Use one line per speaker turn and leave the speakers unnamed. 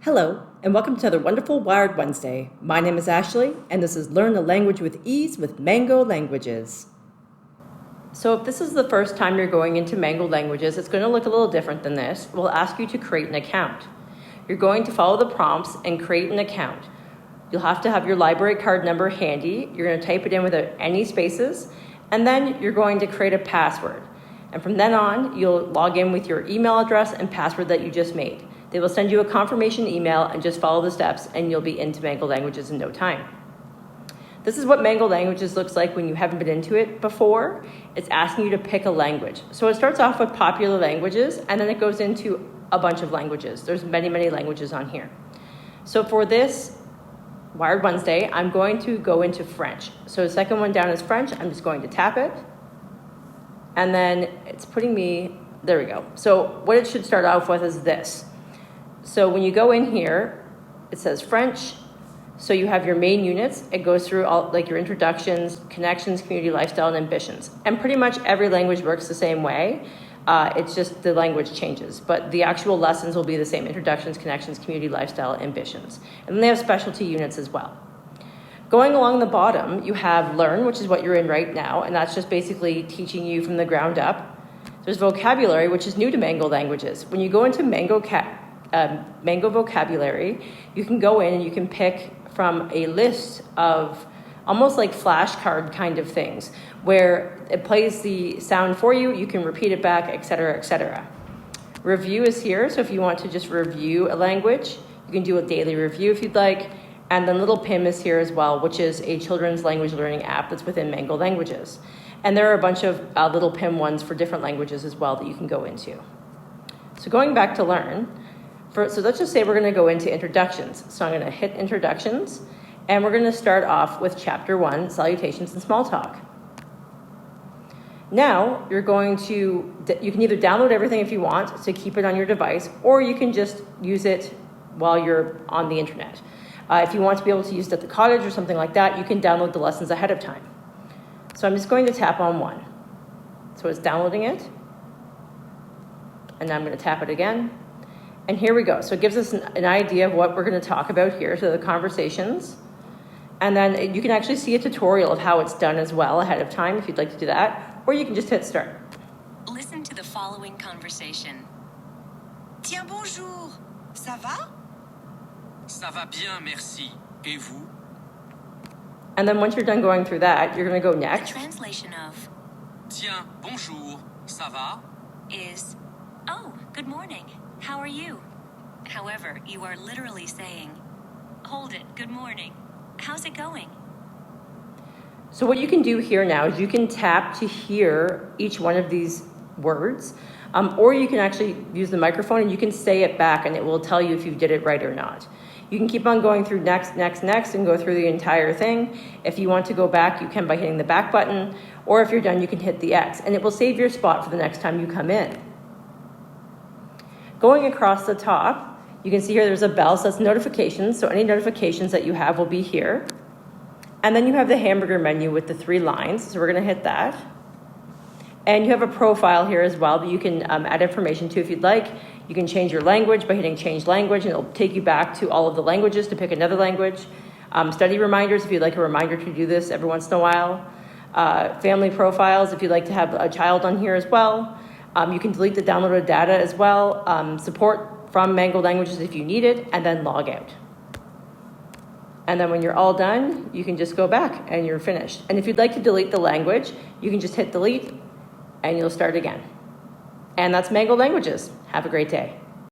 Hello, and welcome to another wonderful Wired Wednesday. My name is Ashley, and this is Learn the Language with Ease with Mango Languages. So if this is the first time you're going into Mango Languages, it's going to look a little different than this. We'll ask you to create an account. You're going to follow the prompts and create an account. You'll have to have your library card number handy. You're going to type it in without any spaces, and then you're going to create a password. And from then on, you'll log in with your email address and password that you just made. They will send you a confirmation email and just follow the steps and you'll be into Mango Languages in no time. This is what Mango Languages looks like when you haven't been into it before. It's asking you to pick a language. So it starts off with popular languages and then it goes into a bunch of languages. There's many languages on here. So for this Wired Wednesday, I'm going to go into French. So the second one down is French. I'm just going to tap it. And then it's putting me, there we go. So what it should start off with is this. So when you go in here, it says French. So you have your main units. It goes through all like your introductions, connections, community, lifestyle, and ambitions. And pretty much every language works the same way. It's just the language changes. But the actual lessons will be the same: introductions, connections, community, lifestyle, ambitions. And then they have specialty units as well. Going along the bottom, you have Learn, which is what you're in right now. And that's just basically teaching you from the ground up. There's Vocabulary, which is new to Mango Languages. When you go into Mango Vocabulary, you can go in and you can pick from a list of almost like flashcard kind of things where it plays the sound for you, you can repeat it back, etc., etc. Review is here, so if you want to just review a language, you can do a daily review if you'd like. And then Little Pim is here as well, which is a children's language learning app that's within Mango Languages. And there are a bunch of Little Pim ones for different languages as well that you can go into. So going back to Learn, so let's just say we're going to go into introductions. So I'm going to hit introductions, and we're going to start off with chapter 1, salutations and small talk. Now you can either download everything if you want to keep it on your device, or you can just use it while you're on the internet. If you want to be able to use it at the cottage or something like that, you can download the lessons ahead of time. So I'm just going to tap on 1. So it's downloading it, and now I'm going to tap it again. And here we go. So it gives us an idea of what we're going to talk about here, so the conversations. And then you can actually see a tutorial of how it's done as well ahead of time if you'd like to do that. Or you can just hit start.
Listen to the following conversation.
Tiens, bonjour. Ça va?
Ça va bien, merci. Et vous?
And then once you're done going through that, you're going to go next.
The translation of
Tiens, bonjour. Ça va?
is, oh, good morning. How are you? However, you are literally saying, hold it, good morning. How's it going?
So what you can do here now is you can tap to hear each one of these words, or you can actually use the microphone and you can say it back and it will tell you if you did it right or not. You can keep on going through next, and go through the entire thing. If you want to go back, you can by hitting the back button, or if you're done, you can hit the X, and it will save your spot for the next time you come in. Going across the top, you can see here there's a bell, so that's notifications. So any notifications that you have will be here. And then you have the hamburger menu with the 3 lines. So we're going to hit that. And you have a profile here as well that you can add information to if you'd like. You can change your language by hitting change language, and it'll take you back to all of the languages to pick another language. Study reminders if you'd like a reminder to do this every once in a while. Family profiles if you'd like to have a child on here as well. You can delete the downloaded data as well, support from Mango Languages if you need it, and then log out. And then when you're all done, you can just go back and you're finished. And if you'd like to delete the language, you can just hit delete and you'll start again. And that's Mango Languages. Have a great day.